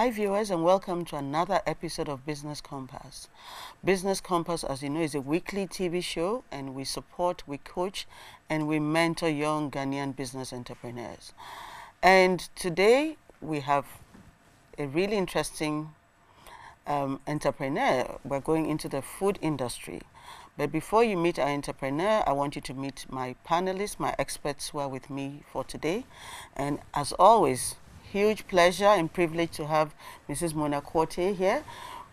Hi viewers, and welcome to another episode of Business Compass. Business Compass, as you know, is a weekly TV show, and we support, we coach, and we mentor young Ghanaian business entrepreneurs. And today we have a really interesting entrepreneur. We're going into the food industry. But before you meet our entrepreneur, I want you to meet my panelists, my experts who are with me for today. And as always, huge pleasure and privilege to have Mrs. Mona Quartier here.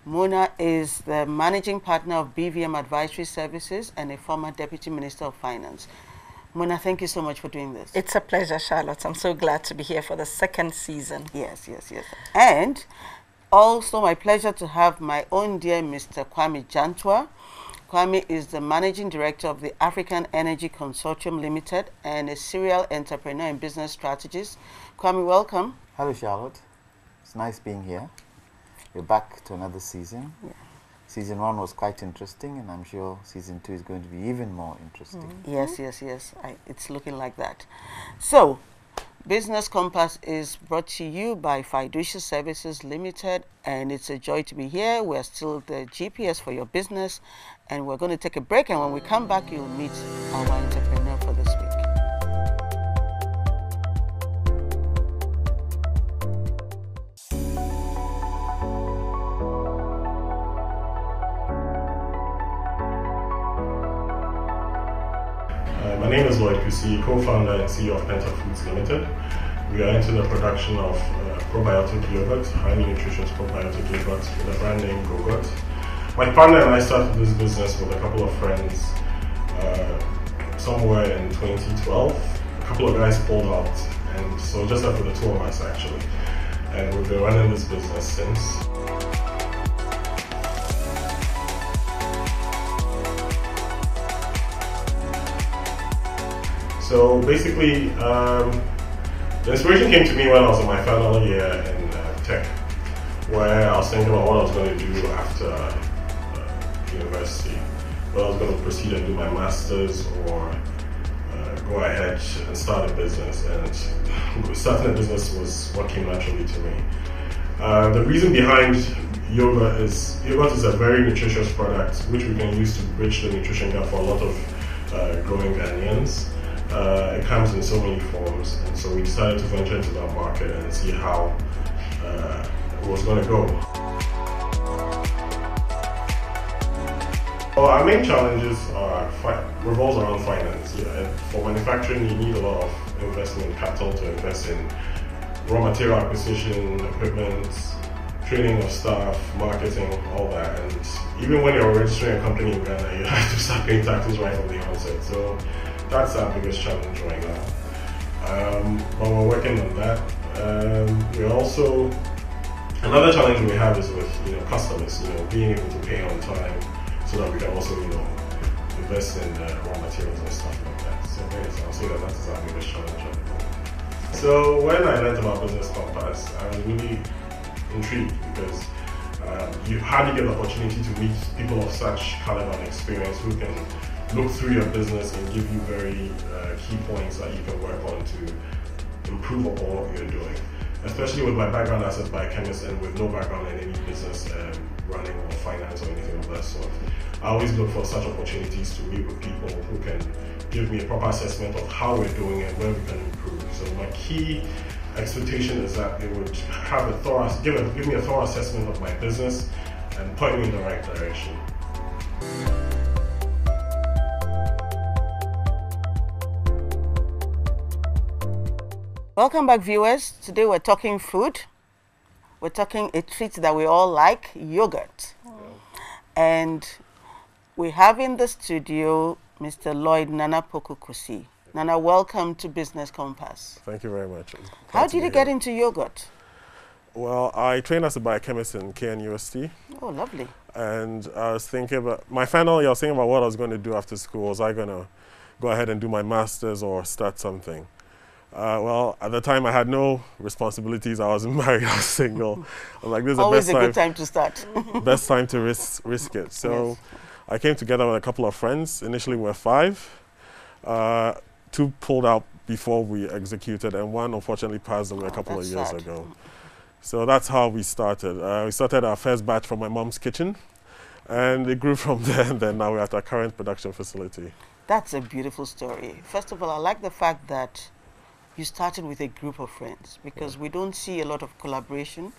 Mona is the managing partner of BVM Advisory Services and a former Deputy Minister of Finance. Mona, thank you so much for doing this. It's a pleasure, Charlotte. I'm so glad to be here for the second season. Yes. And also my pleasure to have my own dear Mr. Kwame Jantwa. Kwame is the Managing Director of the African Energy Consortium Limited and a serial entrepreneur and business strategist. Kwame, welcome. Hello, Charlotte. It's nice being here. We're back to another season. Yeah. Season 1 was quite interesting, and I'm sure Season 2 is going to be even more interesting. Yes. It's looking like that. So, Business Compass is brought to you by Fiducial Services Limited, and it's a joy to be here. We're still the GPS for your business, and we're going to take a break, and when we come back, you'll meet our entrepreneur for this week. My name is Lloyd Kusi, co-founder and CEO of Pensa Foods Limited. We are into the production of probiotic yogurt, highly nutritious probiotic yogurt with a brand name Go-Gut. My partner and I started this business with a couple of friends somewhere in 2012. A couple of guys pulled out, and so just after the two of us actually. And we've been running this business since. So basically, the inspiration came to me when I was in my final year in tech, where I was thinking about what I was going to do after university. Whether I was going to proceed and do my master's or go ahead and start a business. And starting a business was what came naturally to me. The reason behind yogurt is a very nutritious product which we can use to bridge the nutrition gap for a lot of growing Ghanaians. It comes in so many forms, and so we decided to venture into that market and see how it was going to go. Well, our main challenges revolves around finance. For manufacturing, you need a lot of investment capital to invest in raw material acquisition, equipment, training of staff, marketing, all that. And even when you're registering a company in Ghana, you have to start paying taxes right from the onset. So that's our biggest challenge right now. But we're working on that. We also, another challenge we have is with customers, being able to pay on time so that we can also invest in raw materials and stuff like that. So yes, I'll say that that's our biggest challenge at the moment. So when I learned about Business Compass, I was really intrigued because you hardly get the opportunity to meet people of such caliber and experience who can look through your business and give you very key points that you can work on to improve upon what you're doing. Especially with my background as a biochemist and with no background in any business running or finance or anything of that sort. I always look for such opportunities to meet with people who can give me a proper assessment of how we're doing and where we can improve. So my key expectation is that they would have give me a thorough assessment of my business and point me in the right direction. Welcome back, viewers. Today we're talking food. We're talking a treat that we all like, yogurt. And we have in the studio Mr. Lloyd Nana Pokukusi. Nana, welcome to Business Compass. Thank you very much. How did you get into yogurt? Well, I trained as a biochemist in KNUST. Oh, lovely. And I was thinking about, my final year, I was thinking about what I was going to do after school. Was I going to go ahead and do my master's or start something? Well, at the time I had no responsibilities. I wasn't married. I was single. I was like, this is always the best good time to start. Best time to risk it. So yes. I came together with a couple of friends. Initially we were 5. 2 pulled out before we executed, and 1 unfortunately passed away a couple of years ago. So that's how we started. We started our first batch from my mom's kitchen, and it grew from there, and then now we're at our current production facility. That's a beautiful story. First of all, I like the fact that you started with a group of friends, because we don't see a lot of collaboration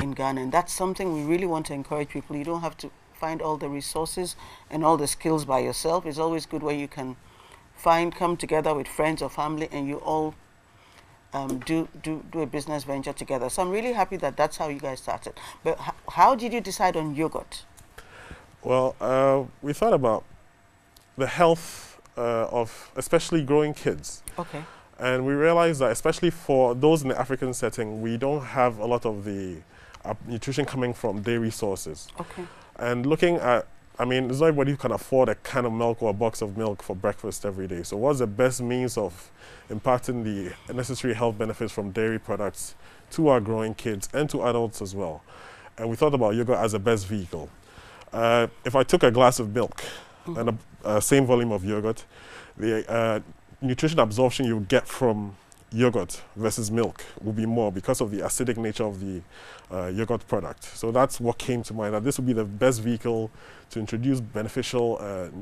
in Ghana, and that's something we really want to encourage people. You don't have to find all the resources and all the skills by yourself. It's always good when you can come together with friends or family, and you all do a business venture together. So I'm really happy that that's how you guys started. But how did you decide on yogurt? Well, we thought about the health of especially growing kids. Okay. And we realized that especially for those in the African setting, we don't have a lot of the nutrition coming from dairy sources. Okay. And looking at, I mean, there's not everybody who can afford a can of milk or a box of milk for breakfast every day. So what's the best means of imparting the necessary health benefits from dairy products to our growing kids and to adults as well? And we thought about yogurt as the best vehicle. If I took a glass of milk and a same volume of yogurt, the nutrition absorption you get from yogurt versus milk will be more because of the acidic nature of the yogurt product. So that's what came to mind, that this would be the best vehicle to introduce beneficial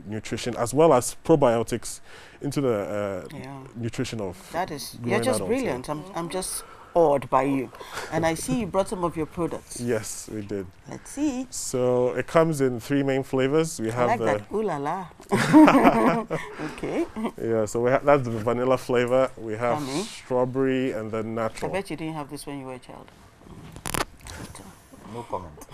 nutrition as well as probiotics into the nutrition of That is, growing you're just adults. brilliant. I'm just awed by you. And I see you brought some of your products. Yes, we did. Let's see. So it comes in 3 main flavors. We I have like the that. Ooh la la. Okay. yeah. So that's the vanilla flavor. We have Yummy. strawberry and then I natural. bet you didn't have this when you were a child. No comment.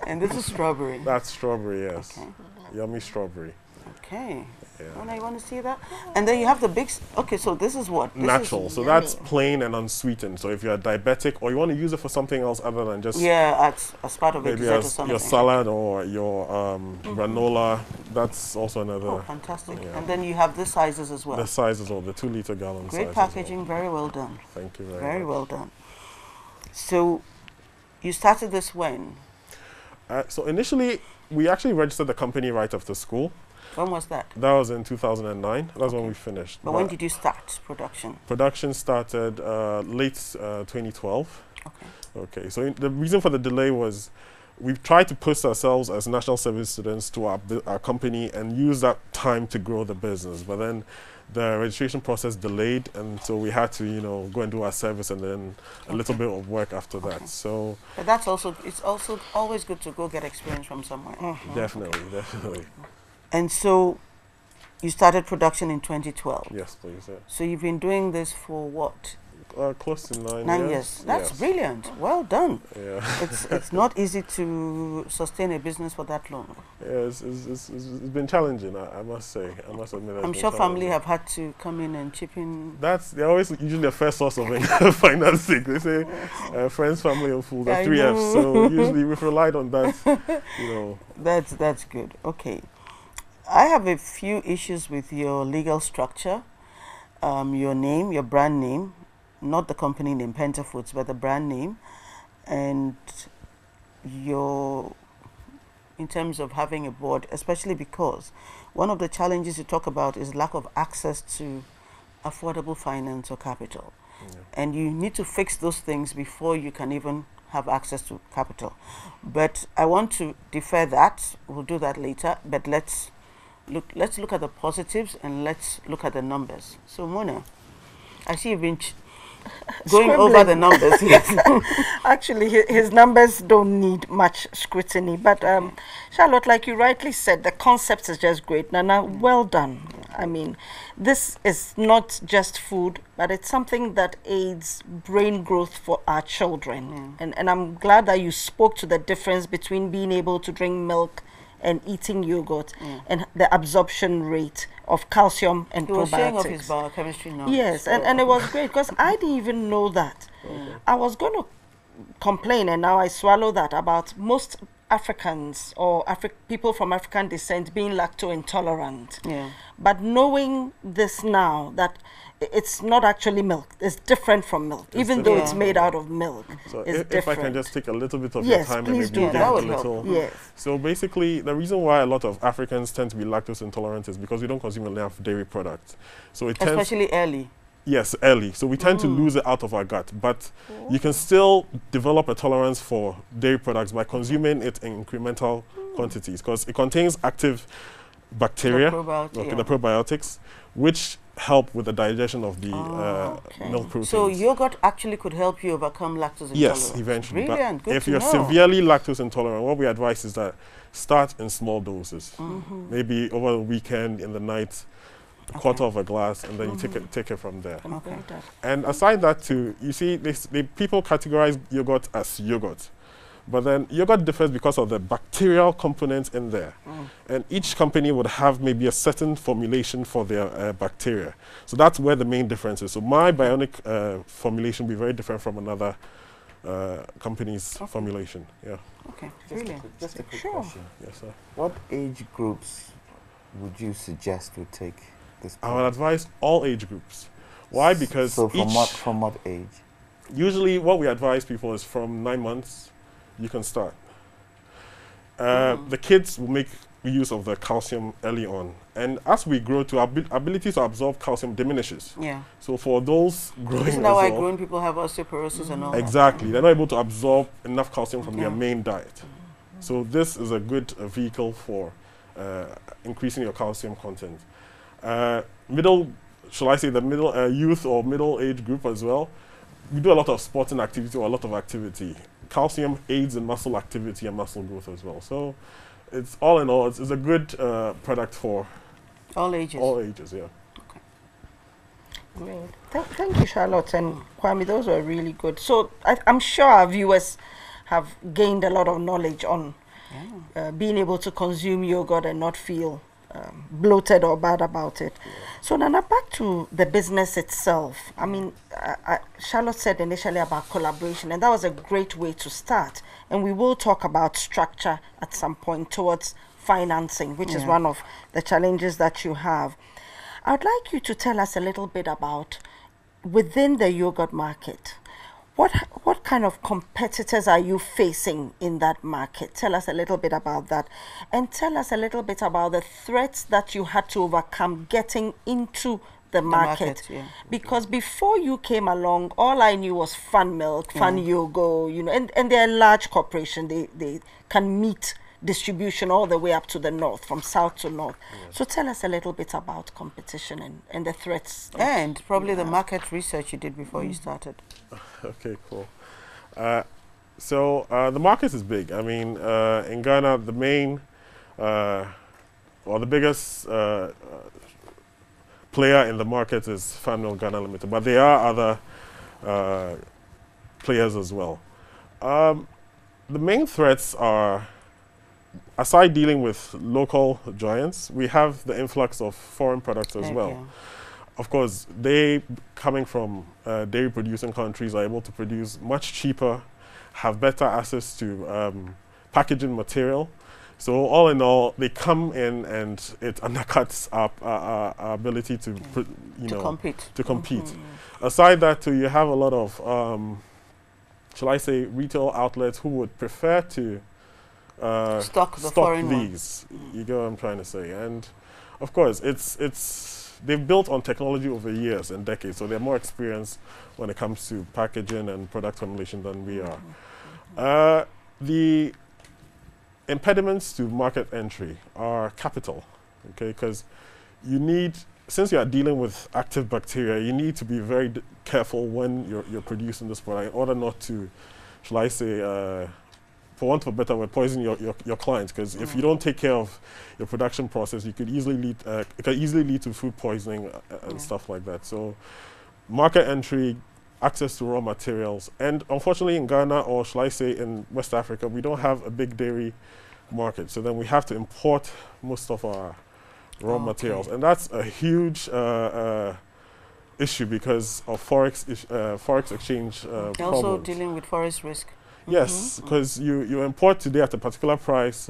And this is strawberry. That's strawberry, yes. Okay. Yummy strawberry. Okay. Yeah. Oh, now you want to see that? And then you have the big. Okay, so this is what? This Natural. Is So that's plain and unsweetened. So if you're diabetic or you want to use it for something else other than just as part of a maybe dessert or as something. your salad or your granola, that's also another. Oh, fantastic. Yeah. And then you have the sizes as well. The sizes or the 2-liter gallon size. Great as well. packaging, very well done. Thank you very Very much. well done. So, you started this when? So initially, we actually registered the company right after school. When was that? That was in 2009. That's when we finished. But when did you start production? Production started late 2012. Okay. Okay, so the reason for the delay was we tried to push ourselves as national service students to our company and use that time to grow the business. But then the registration process delayed, and so we had to, go and do our service and then a little bit of work after that. So But that's also, it's also always good to go get experience from somewhere. definitely. And so, you started production in 2012. Yes, please. Yeah. So you've been doing this for what? Close to 9 years. 9 years. That's Yes. brilliant. Well done. Yeah. It's not easy to sustain a business for that long. Yeah, it's been challenging, I must say. I must admit. I'm sure family have had to come in and chip in. They're always usually the first source of financing. They say friends, family, and food. The I 3 Fs. know. So usually we've relied on that. That's good. Okay. I have a few issues with your legal structure. Your name, your brand name, not the company name, Pensa Foods, but the brand name, and in terms of having a board, especially because one of the challenges you talk about is lack of access to affordable finance or capital. Yeah. And you need to fix those things before you can even have access to capital. But I want to defer that. We'll do that later. But let's look at the positives and let's look at the numbers. So Mona, I see you've been going over the numbers. Yes. Actually, his numbers don't need much scrutiny. But Charlotte, like you rightly said, the concept is just great. Nana, well done. I mean, this is not just food, but it's something that aids brain growth for our children. And I'm glad that you spoke to the difference between being able to drink milk and eating yogurt and the absorption rate of calcium and He was showing off probiotics. his biochemistry numbers. Yes, and it was great because I didn't even know that. I was going to complain, and now I swallow that, about most Africans or people from African descent being lactose intolerant. Yeah. But knowing this now, that it's not actually milk, it's different from milk, even though it's made out of milk. So it's if I can different. just take a little bit of Yes, your time please and do maybe that. give That a would help. little. Yes. So basically, the reason why a lot of Africans tend to be lactose intolerant is because we don't consume enough dairy products. So it tends Especially early. Yes, early. So we tend to lose it out of our gut. But you can still develop a tolerance for dairy products by consuming it in incremental quantities, because it contains active bacteria, the probiotics, which help with the digestion of the milk proteins. So yogurt actually could help you overcome lactose intolerance? Yes, eventually. Brilliant. Good if to you're know. severely lactose intolerant, what we advise is that start in small doses. Maybe over the weekend, in the night, a quarter of a glass, and then you take it from there. Okay. And aside that too, you see, people categorize yogurt as yogurt. But then yogurt differs because of the bacterial components in there. And each company would have maybe a certain formulation for their bacteria. So that's where the main difference is. So my bionic formulation will be very different from another company's formulation. Yeah. Okay, Just a quick Sure. question. Yes, sir. What age groups would you suggest would take this I would product? advise all age groups. Why? Because So from what age? usually what we advise people is from 9 months, you can start. The kids will make use of the calcium early on. And as we grow to, our ability to absorb calcium diminishes. Yeah. So for those growing Isn't that why grown people have osteoporosis and all that? exactly, they're not able to absorb enough calcium from their main diet. So this is a good vehicle for increasing your calcium content. Shall I say the middle youth or middle age group as well, we do a lot of sporting activity or a lot of activity. Calcium aids in muscle activity and muscle growth as well. So it's all in all, it's a good product for all ages. All ages, yeah. Great. Thank you, Charlotte and Kwame. Those were really good. So I'm sure our viewers have gained a lot of knowledge on being able to consume yogurt and not feel bloated or bad about it. So Nana, back to the business itself. I mean, Charlotte said initially about collaboration, and that was a great way to start. And we will talk about structure at some point towards financing, which is one of the challenges that you have. I'd like you to tell us a little bit about, within the yogurt market, what kind of competitors are you facing in that market? Tell us a little bit about that. And tell us a little bit about the threats that you had to overcome getting into the market. Because before you came along, all I knew was Fun Milk, Fun Yogo, you know, and they're a large corporation. They can meet distribution all the way up to the north, from south to north. So tell us a little bit about competition and the threats. And probably the market research you did before you started. Okay, cool. So the market is big. I mean, in Ghana, the main, or the biggest player in the market is Family Ghana Limited, but there are other players as well. The main threats are, aside dealing with local giants, we have the influx of foreign products as well. Of course, they, coming from dairy producing countries, are able to produce much cheaper, have better access to packaging material. So all in all, they come in and it undercuts our ability to, compete. Aside that too, you have a lot of, shall I say, retail outlets who would prefer to stock these. You get what I'm trying to say. And of course, they've built on technology over years and decades, so they're more experienced when it comes to packaging and product formulation than we are. The impediments to market entry are capital, okay? Because you need, since you are dealing with active bacteria, you need to be very careful when you're producing this product in order not to, shall I say, for want of a better word, poison your clients. Because if you don't take care of your production process, it could easily lead to food poisoning and stuff like that. So, market entry, access to raw materials, and unfortunately in Ghana, or shall I say in West Africa, we don't have a big dairy market. So then we have to import most of our raw materials, and that's a huge issue because of forex exchange problems. Also dealing with forex risk. Yes, because you import today at a particular price.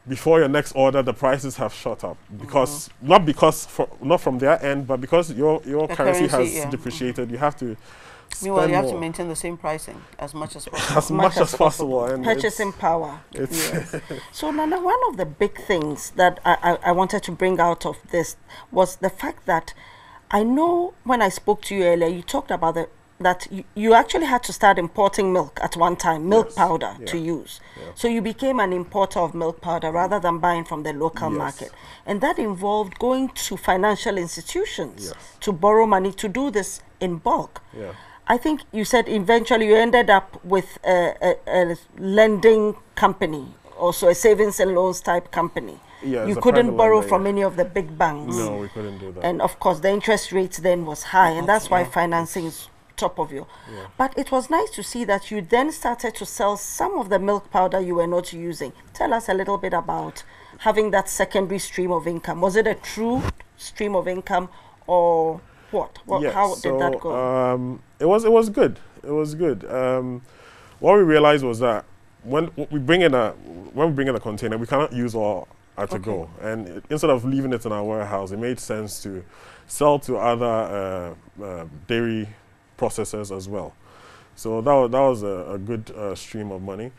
Before your next order, the prices have shot up because not from their end, but because your currency has depreciated. You have to. Meanwhile, you have to maintain the same pricing as much as possible. As much as possible. And purchasing power. Yes. So, Nana, one of the big things that I wanted to bring out of this was the fact that I know when I spoke to you earlier, you talked about that you actually had to start importing milk at one time, milk powder to use. So you became an importer of milk powder rather than buying from the local market. And that involved going to financial institutions to borrow money to do this in bulk. I think you said eventually you ended up with a lending company, also a savings and loans type company. You couldn't borrow from any of the big banks. No, we couldn't do that. And of course, the interest rates then was high, and that's why financing is top of you. But it was nice to see that you then started to sell some of the milk powder you were not using. Tell us a little bit about having that secondary stream of income. Was it a true stream of income, or what? How did that go? It was good. It was good. What we realized was that when we bring in a container, we cannot use all at a go. And instead of leaving it in our warehouse, it made sense to sell to other dairy processors as well. So that was a good stream of money.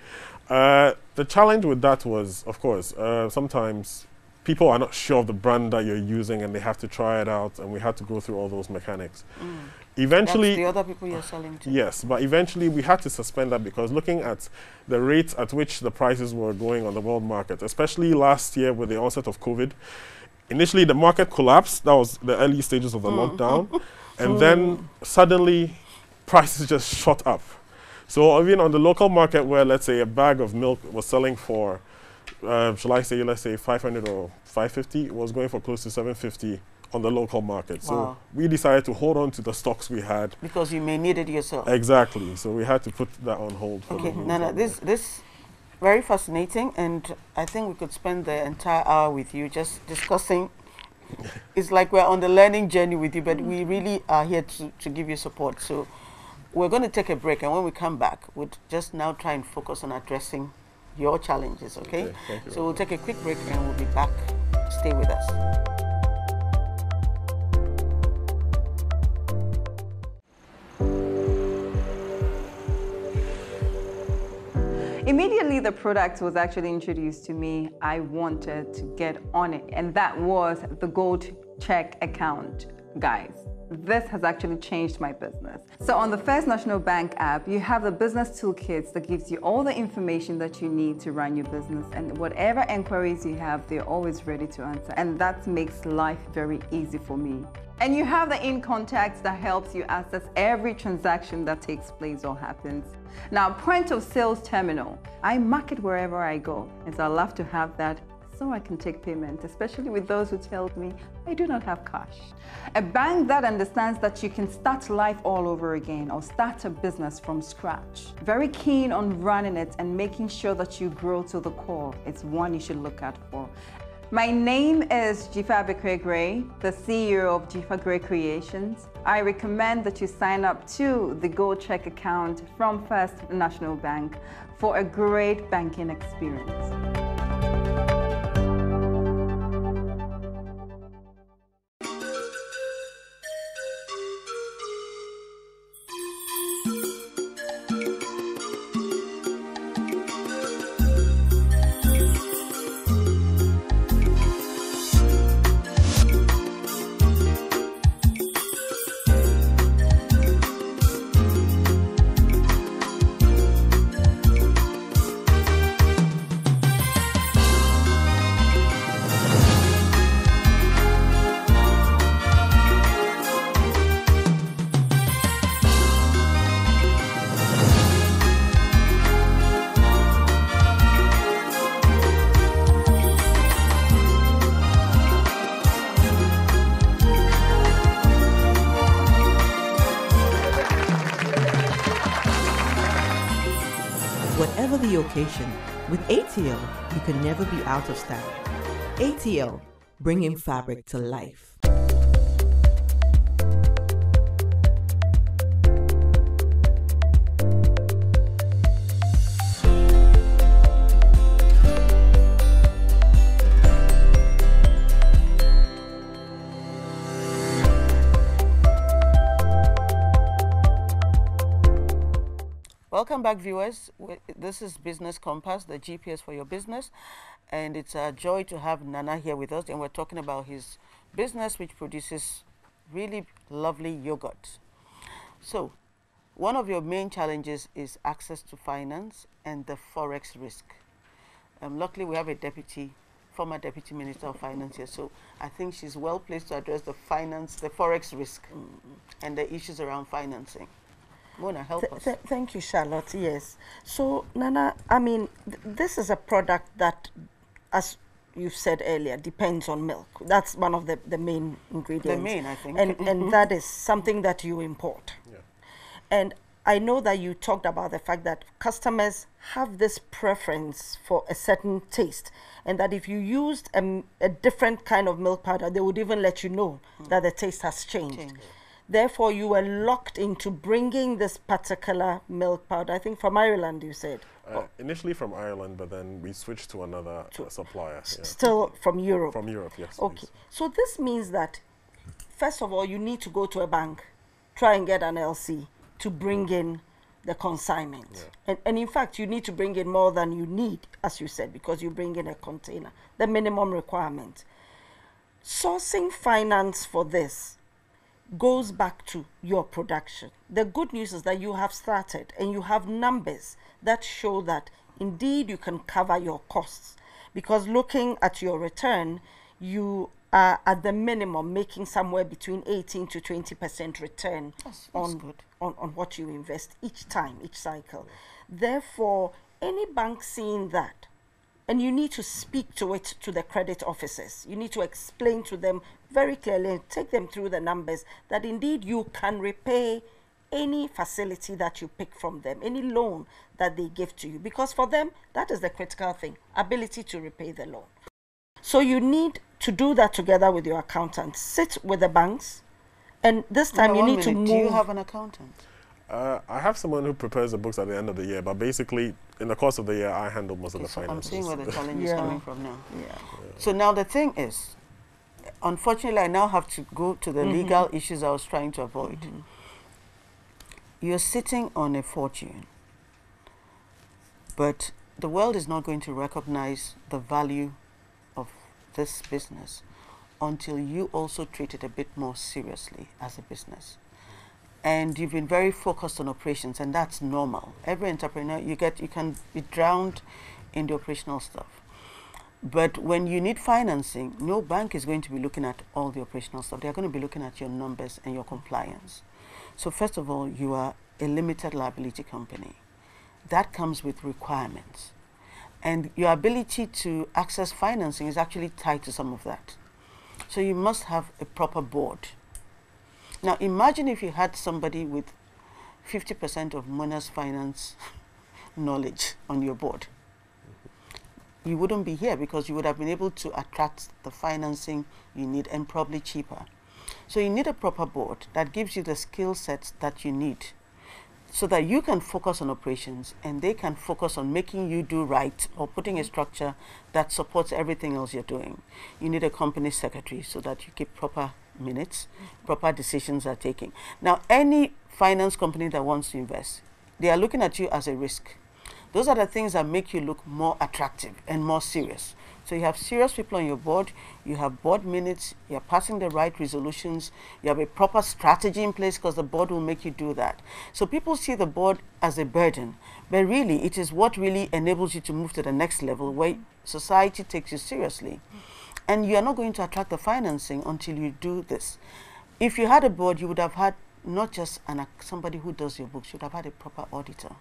The challenge with that was, of course, sometimes people are not sure of the brand that you're using and they have to try it out, and we had to go through all those mechanics. Eventually, that's the other people you're selling to. Yes, but eventually we had to suspend that because looking at the rates at which the prices were going on the world market, especially last year with the onset of COVID, initially the market collapsed. That was the early stages of the lockdown. And then suddenly prices just shot up. So even on the local market where, let's say, a bag of milk was selling for, shall I say, let's say 500 or 550, it was going for close to 750 on the local market. So we decided to hold on to the stocks we had. Because you may need it yourself. Exactly. So we had to put that on hold. Okay, Nana, this very fascinating, and I think we could spend the entire hour with you just discussing. It's like we're on the learning journey with you, but we really are here to give you support. So we're going to take a break, and when we come back, we'll just now try and focus on addressing your challenges, okay? Thank you. So we'll take a quick break, and we'll be back. Stay with us. Immediately the product was actually introduced to me, I wanted to get on it, and that was the Gold Check account, guys. This has actually changed my business. So on the First National Bank app, you have the business toolkits that gives you all the information that you need to run your business, and whatever inquiries you have, they're always ready to answer. And that makes life very easy for me. And you have the in contacts that helps you access every transaction that takes place or happens. Now, point of sales terminal, I market wherever I go, and so I love to have that so I can take payment, especially with those who tell me I do not have cash. A bank that understands that you can start life all over again or start a business from scratch. Very keen on running it and making sure that you grow to the core. It's one you should look out for. My name is Jifa Bekwe-Gray, the CEO of Jifa Gray Creations. I recommend that you sign up to the Gold Check account from First National Bank for a great banking experience. Whatever the occasion, with ATL, you can never be out of style. ATL, bringing fabric to life. Welcome back, viewers. This is Business Compass, the GPS for your business, and it's a joy to have Nana here with us, and we're talking about his business, which produces really lovely yogurt. So one of your main challenges is access to finance and the forex risk. Luckily, we have a former deputy minister of finance here, so I think she's well placed to address the forex risk, and the issues around financing. Mona, help us. Thank you, Charlotte. Yes. So, Nana, I mean, this is a product that, as you said earlier, depends on milk. That's one of the main ingredients. The main, I think. And that is something that you import. Yeah. And I know that you talked about the fact that customers have this preference for a certain taste, and that if you used a different kind of milk powder, they would even let you know that the taste has changed. Therefore, you were locked into bringing this particular milk powder, I think from Ireland, you said? Initially from Ireland, but then we switched to another supplier. Yeah. Still from Europe? From Europe, yes. Okay. Please. So this means that, first of all, you need to go to a bank, try and get an LC to bring in the consignment. Yeah. And in fact, you need to bring in more than you need, as you said, because you bring in a container, the minimum requirement. Sourcing finance for this goes back to your production. The good news is that you have started and you have numbers that show that indeed you can cover your costs, because looking at your return, you are at the minimum making somewhere between 18 to 20% return on what you invest each time, each cycle. Therefore, any bank seeing that, and you need to speak to it to the credit officers. You need to explain to them very clearly and take them through the numbers that indeed you can repay any facility that you pick from them, any loan that they give to you. Because for them, that is the critical thing, ability to repay the loan. So you need to do that together with your accountant. Sit with the banks, and this time you need to move. Do you have an accountant? I have someone who prepares the books at the end of the year, but basically, in the course of the year, I handle most of the finances. I'm seeing where the challenge is coming from now. Yeah. So now the thing is, unfortunately, I now have to go to the legal issues I was trying to avoid. You're sitting on a fortune, but the world is not going to recognize the value of this business until you also treat it a bit more seriously as a business. And you've been very focused on operations, and that's normal. Every entrepreneur, you can be drowned in the operational stuff. But when you need financing, no bank is going to be looking at all the operational stuff. They're going to be looking at your numbers and your compliance. So first of all, you are a limited liability company. That comes with requirements. And your ability to access financing is actually tied to some of that. So you must have a proper board. Now imagine if you had somebody with 50% of Mona's finance knowledge on your board. You wouldn't be here because you would have been able to attract the financing you need, and probably cheaper. So you need a proper board that gives you the skill sets that you need so that you can focus on operations and they can focus on making you do right, or putting a structure that supports everything else you're doing. You need a company secretary so that you keep proper minutes, proper decisions are taken. Now, any finance company that wants to invest, they are looking at you as a risk. Those are the things that make you look more attractive and more serious. So you have serious people on your board, you have board minutes, you're passing the right resolutions, you have a proper strategy in place because the board will make you do that. So people see the board as a burden, but really it is what really enables you to move to the next level where society takes you seriously. And you are not going to attract the financing until you do this. If you had a board, you would have had not just somebody who does your books, you would have had a proper auditor.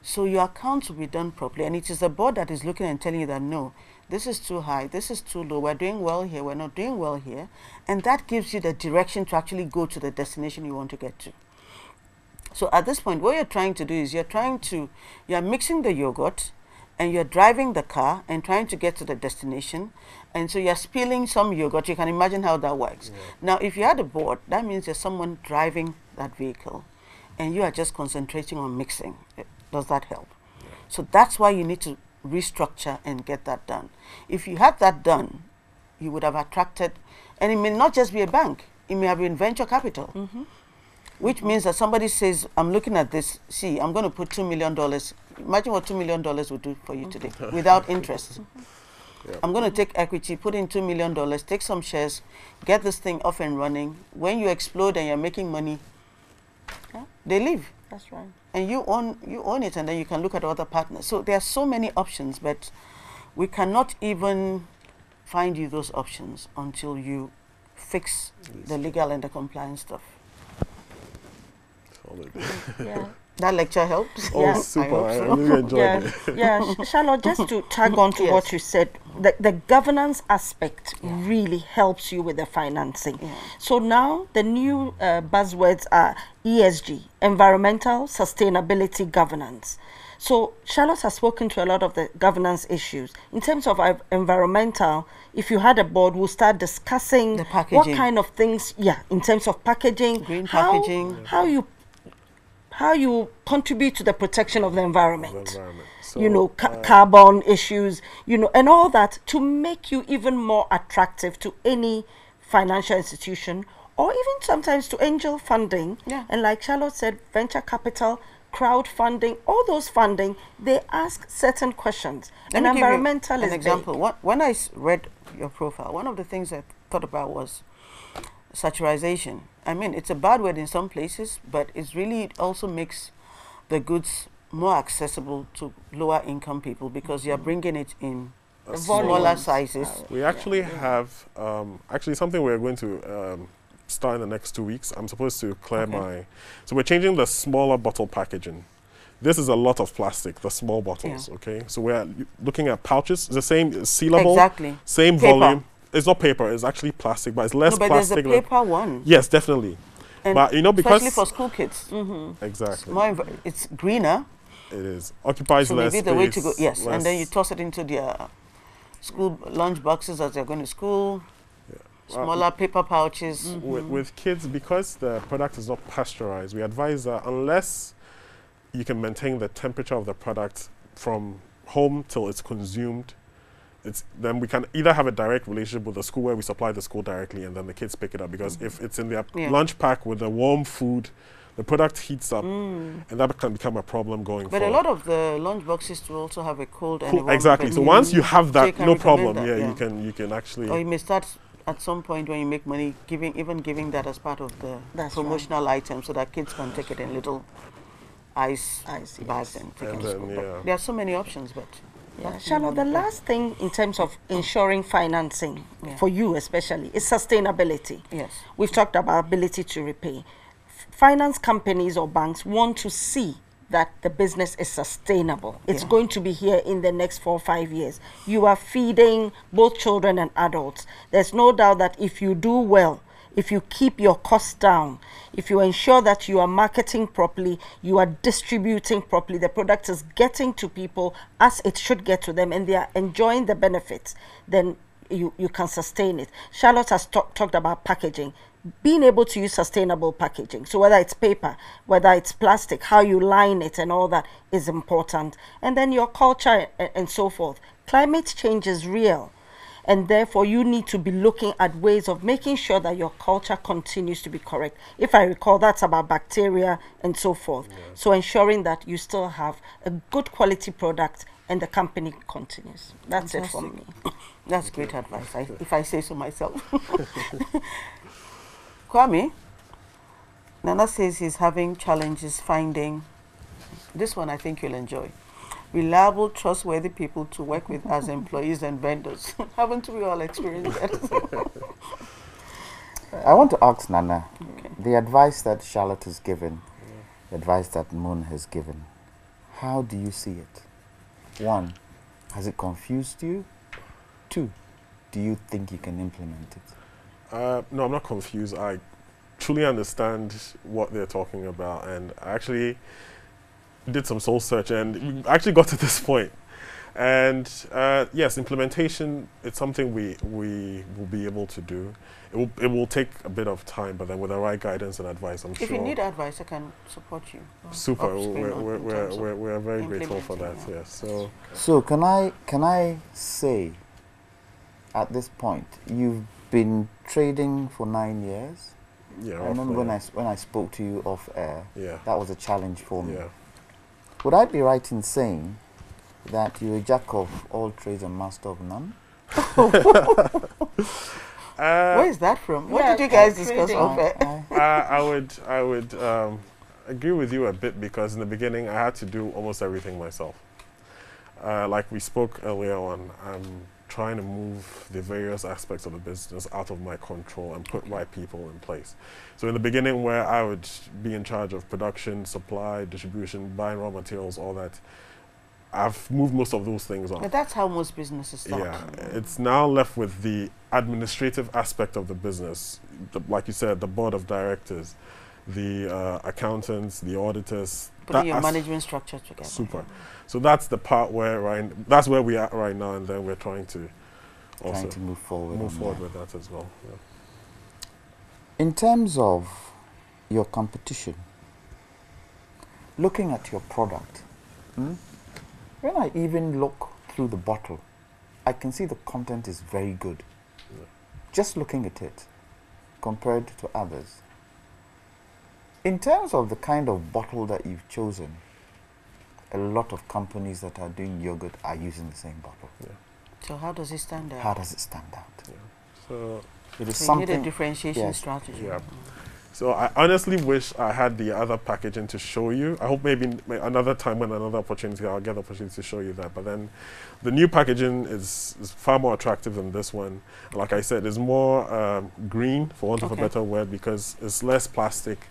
So your accounts will be done properly, and it is the board that is looking and telling you that no, this is too high, this is too low, we're doing well here, we're not doing well here, and that gives you the direction to actually go to the destination you want to get to. So at this point, what you're trying to do is you're mixing the yogurt, and you're driving the car and trying to get to the destination, and so you're spilling some yogurt. You can imagine how that works. Yeah. Now, if you had a board, that means there's someone driving that vehicle, and you are just concentrating on mixing. Does that help? Yeah. So that's why you need to restructure and get that done. If you had that done, you would have attracted, and it may not just be a bank, it may have been venture capital, which means that somebody says, I'm looking at this, see, I'm going to put $2 million. Imagine what $2 million would do for you today without interest. I'm going to take equity, put in $2 million, take some shares, get this thing off and running. When you explode and you're making money, they leave. That's right. And you own it, and then you can look at other partners. So there are so many options, but we cannot even find you those options until you fix the legal and the compliance stuff. Solid. Yeah. That lecture helped. Oh, Yeah. super. I so. really enjoyed Yeah, it. yeah. Charlotte, just to tag on to Yes. what you said, the governance aspect really helps you with the financing. Yeah. So now the new buzzwords are ESG, environmental sustainability governance. So Charlotte has spoken to a lot of the governance issues. In terms of environmental, if you had a board, we'll start discussing The what packaging. kind of things, in terms of packaging, Green packaging. how you contribute to the protection of the environment. So, You know, carbon issues, you know, and all that to make you even more attractive to any financial institution, or even sometimes to angel funding. Yeah. And like Charlotte said, venture capital, crowdfunding, all those funding, they ask certain questions. Let And me give you environmental an is example. big. When I read your profile, one of the things I thought about was saturation. I mean, it's a bad word in some places, but it also makes the goods more accessible to lower income people because you're bringing it in smaller volumes. sizes. we actually have something we're going to start in the next 2 weeks. I'm supposed to clear so we're changing the smaller bottle packaging. This is a lot of plastic, the small bottles, okay? So we're looking at pouches, the same sealable, Exactly. same Paper. volume. It's not paper, it's actually plastic, but it's less No, but there's plastic. a paper one. Yes, definitely. And But you know, because especially for school kids. exactly, It's greener. it is occupies So less maybe the way to go, space, yes. And then you less- toss it into their school lunch boxes as they're going to school. Smaller paper pouches. with kids, because the product is not pasteurized, we advise that unless you can maintain the temperature of the product from home till it's consumed, then we can either have a direct relationship with the school where we supply the school directly and then the kids pick it up, because if it's in their lunch pack with the warm food, the product heats up and that can become a problem going But forward. a lot of the lunch boxes do also have a cold and a Cool, warm exactly. So bed. once you have So that, you can no recommend problem. that, Yeah, you can actually. Or you may start at some point when you make money, giving that as part of the That's promotional item so that kids can take it in little ice Ice, bags yes. and take And it to then, school. yeah. But there are so many options, but Yeah. Charlotte, the last thing in terms of ensuring financing, for you especially, is sustainability. Yes. We've talked about ability to repay. Finance companies or banks want to see that the business is sustainable. It's going to be here in the next 4 or 5 years. You are feeding both children and adults. There's no doubt that if you do well, if you keep your costs down, if you ensure that you are marketing properly, you are distributing properly, the product is getting to people as it should get to them, and they are enjoying the benefits, then you can sustain it. Charlotte has talked about packaging. Being able to use sustainable packaging, so whether it's paper, whether it's plastic, how you line it and all that is important. And then your culture and so forth. Climate change is real. And therefore, you need to be looking at ways of making sure that your culture continues to be correct. If I recall, that's about bacteria and so forth. So ensuring that you still have a good quality product and the company continues. That's it for me. That's great advice, if I say so myself. Kwame, Nana says he's having challenges finding, this one I think you'll enjoy, reliable, trustworthy people to work with as employees and vendors. Haven't we all experienced that? I want to ask Nana, the advice that Charlotte has given, the advice that Moon has given, how do you see it? 1, has it confused you? 2, do you think you can implement it? No, I'm not confused. I truly understand what they're talking about, and I actually did some soul search and we actually got to this point. And yes, implementation, it's something we will be able to do. It will take a bit of time, but then with the right guidance and advice, I'm sure. If you need advice, I can support you. Super. Upscale in terms of We're very grateful for that. implementing, Yes. So can I say, at this point, you've been trading for 9 years? Yeah. I remember roughly, when I spoke to you off air, Yeah. that was a challenge for me. Yeah. Would I be right in saying that you're a jack of all trades and master of none? Where is that from? What did you guys discuss off air? I would agree with you a bit, because in the beginning I had to do almost everything myself. Like we spoke earlier on, I'm trying to move the various aspects of the business out of my control and put right people in place. So in the beginning, where I would be in charge of production, supply, distribution, buying raw materials, all that, I've moved most of those things off. But that's how most businesses start. Yeah, it's now left with the administrative aspect of the business. Like you said, the board of directors, the accountants, the auditors. Putting your management structure together. Super. So that's the part where that's where we are right now, and then we're trying to also move forward with that as well. Yeah. In terms of your competition, looking at your product, when I even look through the bottle, I can see the content is very good. Yeah. Just looking at it, compared to others. In terms of the kind of bottle that you've chosen, a lot of companies that are doing yogurt are using the same bottle. Yeah. So how does it stand out? How does it stand out? Yeah. So it is so something. you need a differentiation strategy. Yeah. So I honestly wish I had the other packaging to show you. I hope maybe another time, when another opportunity, I'll get the opportunity to show you that. But then the new packaging is far more attractive than this one. Like I said, it's more green, for want of a better word, because it's less plastic.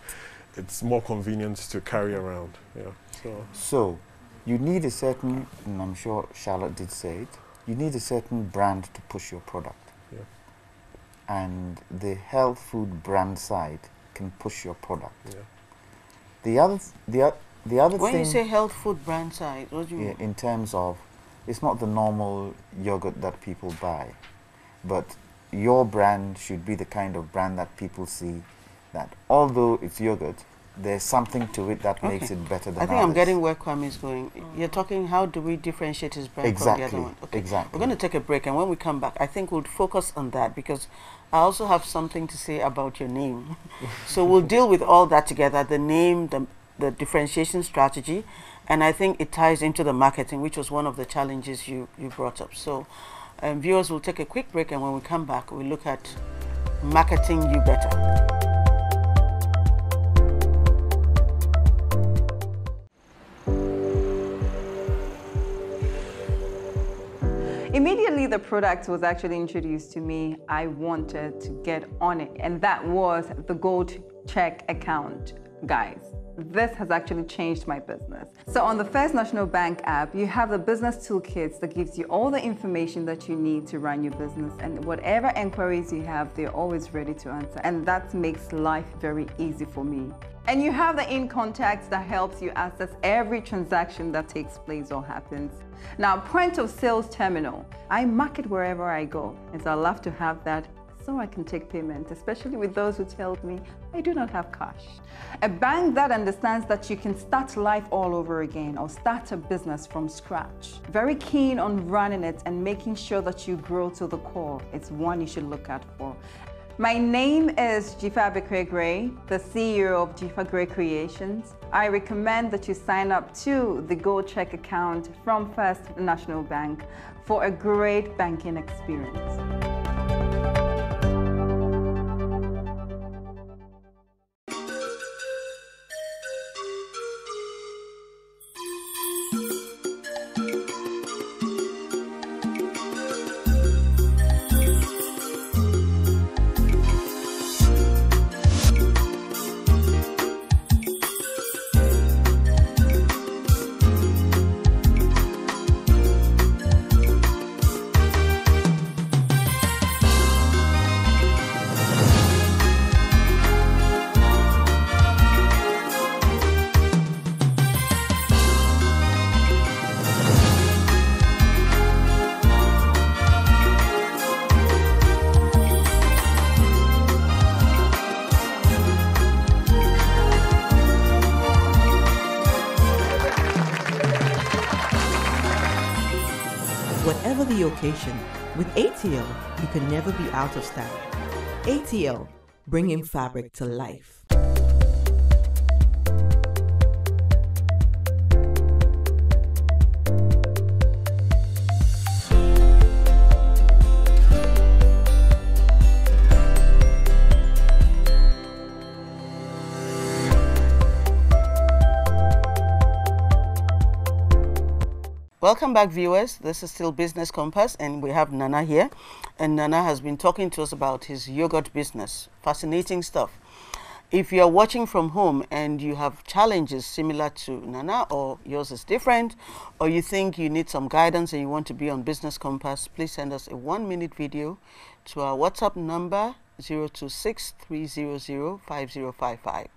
It's more convenient to carry around. Yeah. So you need a certain, and I'm sure Charlotte did say it, you need a certain brand to push your product. Yeah. And the health food brand side can push your product. Yeah. The other When thing, you say health food brand side, what do you mean? in terms of, it's not the normal yogurt that people buy, but your brand should be the kind of brand that people see that although it's yogurt, there's something to it that makes it better than I think others. I'm getting where Kwame is going. You're talking, how do we differentiate his brand from the other one? Okay. Exactly. We're going to take a break, and when we come back, I think we'll focus on that, because I also have something to say about your name. So we'll deal with all that together, the name, the differentiation strategy, and I think it ties into the marketing, which was one of the challenges you brought up. So viewers, will take a quick break, and when we come back, we'll look at marketing you better. Immediately the product was actually introduced to me, I wanted to get on it, and that was the Gold Check account, guys. This has actually changed my business. So on the First National Bank app, you have the business toolkits that gives you all the information that you need to run your business, and whatever inquiries you have, they're always ready to answer, and that makes life very easy for me. And you have the in contacts that helps you access every transaction that takes place or happens. Now, point of sales terminal, I market wherever I go, and so I love to have that so I can take payment, especially with those who tell me I do not have cash. A bank that understands that you can start life all over again or start a business from scratch. Very keen on running it and making sure that you grow to the core. It's one you should look out for. My name is Jifa Bekre-Gray, the CEO of Jifa Gray Creations. I recommend that you sign up to the Gold Check account from First National Bank for a great banking experience. Whatever the occasion, with ATL, you can never be out of style. ATL, bringing fabric to life. Welcome back, viewers. This is still Business Compass, and we have Nana here. And Nana has been talking to us about his yogurt business. Fascinating stuff. If you're watching from home and you have challenges similar to Nana, or yours is different, or you think you need some guidance and you want to be on Business Compass, please send us a 1-minute video to our WhatsApp number 026-300-5055.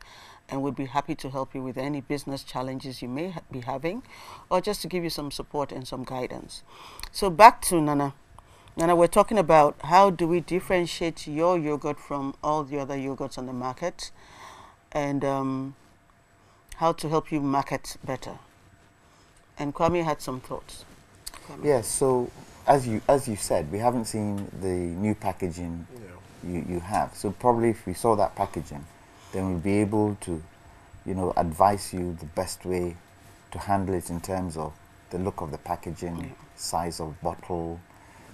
And we'll be happy to help you with any business challenges you may be having, or just to give you some support and some guidance. So back to Nana. Nana, we're talking about how do we differentiate your yogurt from all the other yogurts on the market, and how to help you market better. And Kwame had some thoughts. Kwame. Yes, so as you said, we haven't seen the new packaging you have. So probably if we saw that packaging, then we'll be able to, advise you the best way to handle it in terms of the look of the packaging, size of bottle,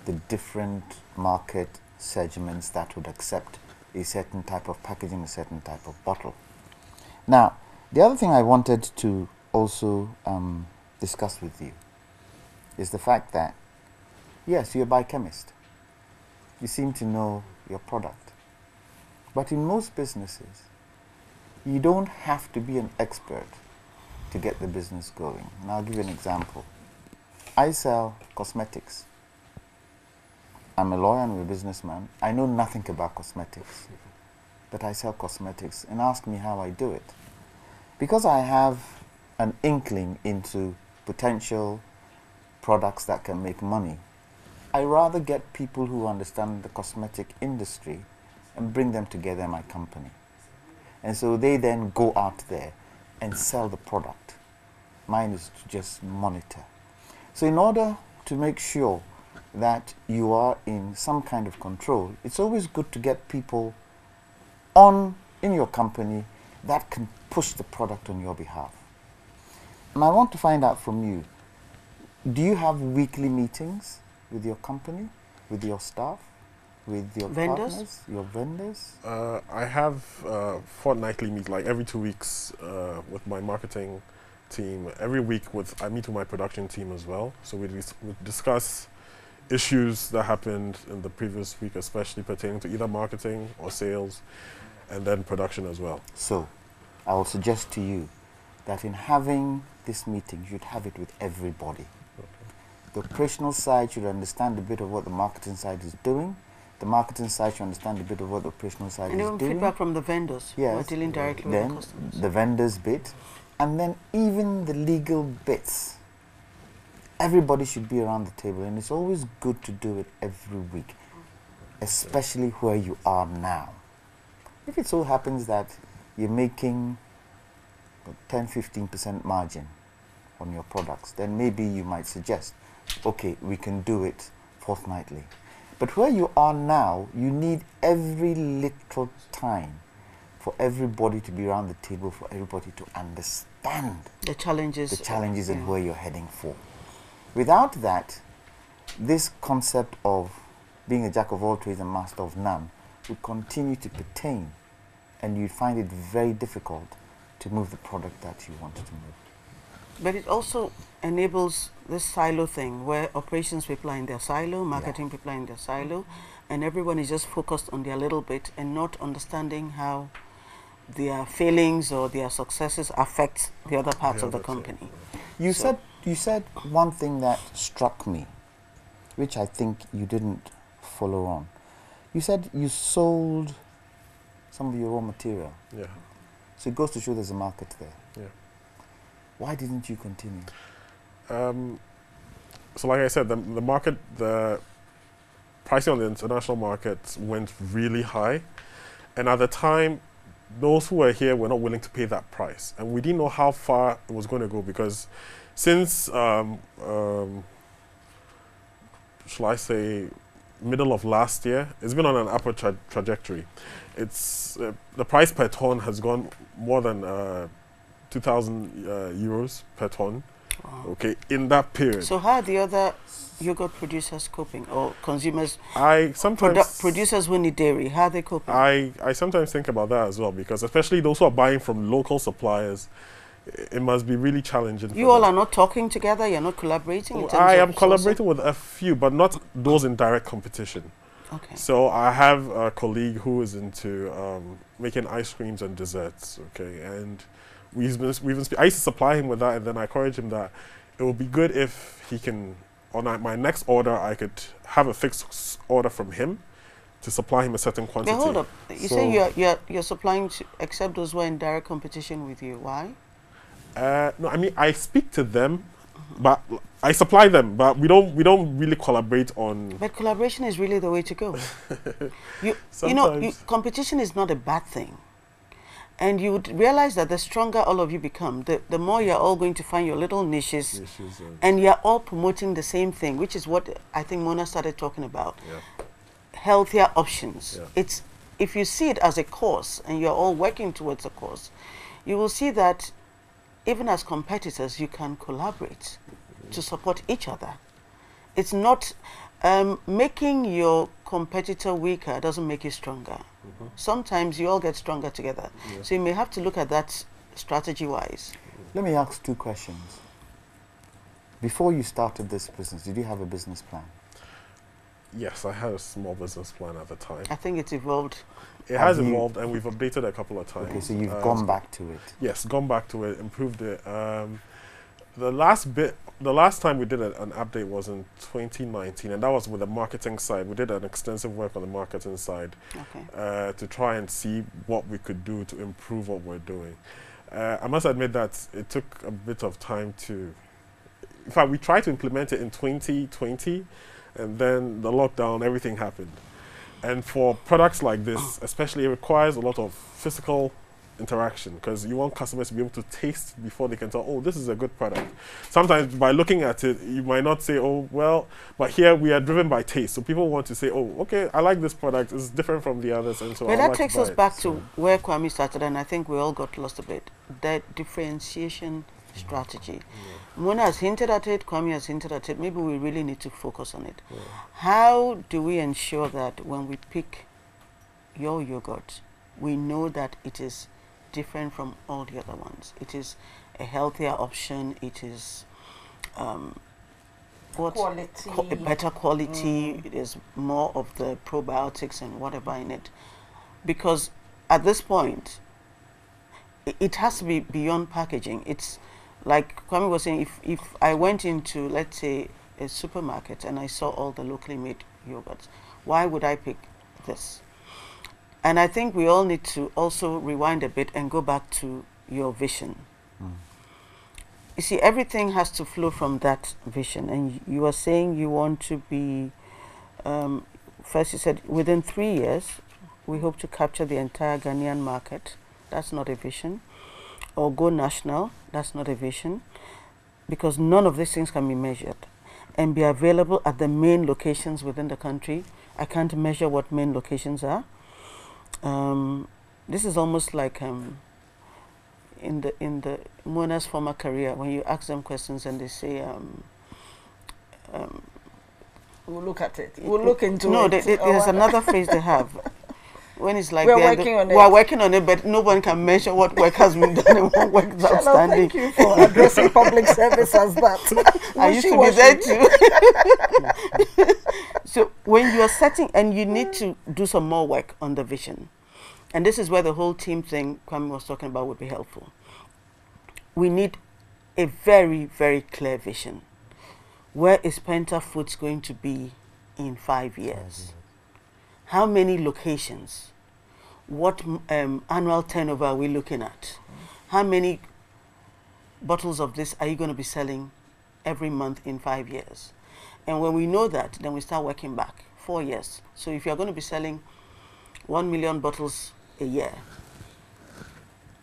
the different market segments that would accept a certain type of packaging, a certain type of bottle. Now, the other thing I wanted to also discuss with you is the fact that, yes, you're a biochemist. You seem to know your product. But in most businesses, you don't have to be an expert to get the business going. And I'll give you an example. I sell cosmetics. I'm a lawyer and I'm a businessman. I know nothing about cosmetics, but I sell cosmetics, and ask me how I do it. Because I have an inkling into potential products that can make money, I rather get people who understand the cosmetic industry and bring them together in my company. And so they then go out there and sell the product. Mine is to just monitor. So in order to make sure that you are in some kind of control, it's always good to get people in your company that can push the product on your behalf. And I want to find out from you, do you have weekly meetings with your company, with your staff, with your vendors? partners, your vendors? I have fortnightly meet, like every 2 weeks, with my marketing team. Every week I meet with my production team as well. So we discuss issues that happened in the previous week, especially pertaining to either marketing or sales, and then production as well. So I will suggest to you that in having this meeting, you should have it with everybody. The operational side should understand a bit of what the marketing side is doing. The marketing side should understand a bit of what the operational side is doing. And even feedback from the vendors who are dealing directly with the customers. The vendors bit, and then even the legal bits. Everybody should be around the table, and it's always good to do it every week, especially where you are now. If it so happens that you're making 10-15% margin on your products, then maybe you might suggest, okay, we can do it fortnightly. But where you are now, you need every little time for everybody to be around the table, for everybody to understand the challenges and where you're heading for. Without that, this concept of being a jack of all trades and master of none would continue to pertain, and you'd find it very difficult to move the product that you wanted to move. But it also enables this silo thing where operations people are in their silo, marketing people are in their silo, and everyone is just focused on their little bit and not understanding how their failings or their successes affect the other parts of the company. You said one thing that struck me, which I think you didn't follow on. You said you sold some of your raw material. Yeah. So it goes to show there's a market there. Yeah. Why didn't you continue? So like I said, the pricing on the international market went really high. And at the time, those who were here were not willing to pay that price. And we didn't know how far it was going to go, because since, shall I say, middle of last year, it's been on an upward trajectory. It's the price per ton has gone more than 2,000 euros per ton. Wow. Okay, in that period. So how are the other yogurt producers coping, or consumers? Producers who need dairy, how are they coping? I sometimes think about that as well, because especially those who are buying from local suppliers, it must be really challenging. You all are not talking together, you're not collaborating in terms I of am collaborating with a few, but not those in direct competition. Okay. So I have a colleague who is into making ice creams and desserts, okay, and I used to supply him with that, and then I encouraged him that it would be good if he can, on my next order, I could have a fixed order from him to supply him a certain quantity. But hold up, you say you're supplying to, except those who are in direct competition with you. Why? No, I mean I speak to them, but I supply them, but we don't really collaborate on. But collaboration is really the way to go. you know, competition is not a bad thing, and you would realize that the stronger all of you become, the more you're all going to find your little niches and you're all promoting the same thing, which is what I think Mona started talking about. Yeah. Healthier options. Yeah. It's, if you see it as a cause and you're all working towards a cause, you will see that even as competitors, you can collaborate to support each other. It's not making your competitor weaker doesn't make you stronger. Sometimes you all get stronger together. Yeah. So you may have to look at that strategy-wise. Let me ask two questions. Before you started this business, did you have a business plan? Yes, I had a small business plan at the time. I think it's evolved. It has evolved, and we've updated a couple of times. Okay, so you've gone back to it. Yes, gone back to it, improved it. The last time we did an update was in 2019, and that was with the marketing side. We did an extensive work on the marketing side, okay, to try and see what we could do to improve what we're doing. I must admit that it took a bit of time to. In fact, we tried to implement it in 2020, and then the lockdown, everything happened. And for products like this, especially, it requires a lot of physical interaction, because you want customers to be able to taste before they can tell, oh, this is a good product. Sometimes by looking at it, you might not say, oh, well, but here we are driven by taste. So people want to say, oh, okay, I like this product. It's different from the others. And so but that takes us back to where Kwame started, and I think we all got lost a bit. That differentiation strategy. Mona has hinted at it, Kwame has hinted at it. Maybe we really need to focus on it. How do we ensure that when we pick your yogurt, we know that it is different from all the other ones? It is a healthier option. It is quality. Better quality. It is more of the probiotics and whatever in it. Because at this point, it has to be beyond packaging. It's like Kwame was saying, if I went into, let's say, a supermarket and I saw all the locally made yogurts, why would I pick this? And I think we all need to also rewind a bit and go back to your vision. You see, everything has to flow from that vision. And you are saying you want to be, first you said within 3 years, we hope to capture the entire Ghanaian market. That's not a vision. Or go national, that's not a vision, because none of these things can be measured and be available at the main locations within the country. I can't measure what main locations are. This is almost like in the Mona's former career, when you ask them questions and they say we'll look at it. We'll look into it. No, there's another phrase they have. When it's like we're working on it. We're working on it, but no one can measure what work has been done and what work is outstanding. Thank you for addressing public service as that. I used to be there too. So when you're setting, and you need to do some more work on the vision, and this is where the whole team thing Kwame was talking about would be helpful. We need a very, very clear vision. Where is Pensa Foods going to be in 5 years? How many locations? What annual turnover are we looking at? How many bottles of this are you going to be selling every month in 5 years? And when we know that, then we start working back 4 years. So if you're going to be selling 1 million bottles a year,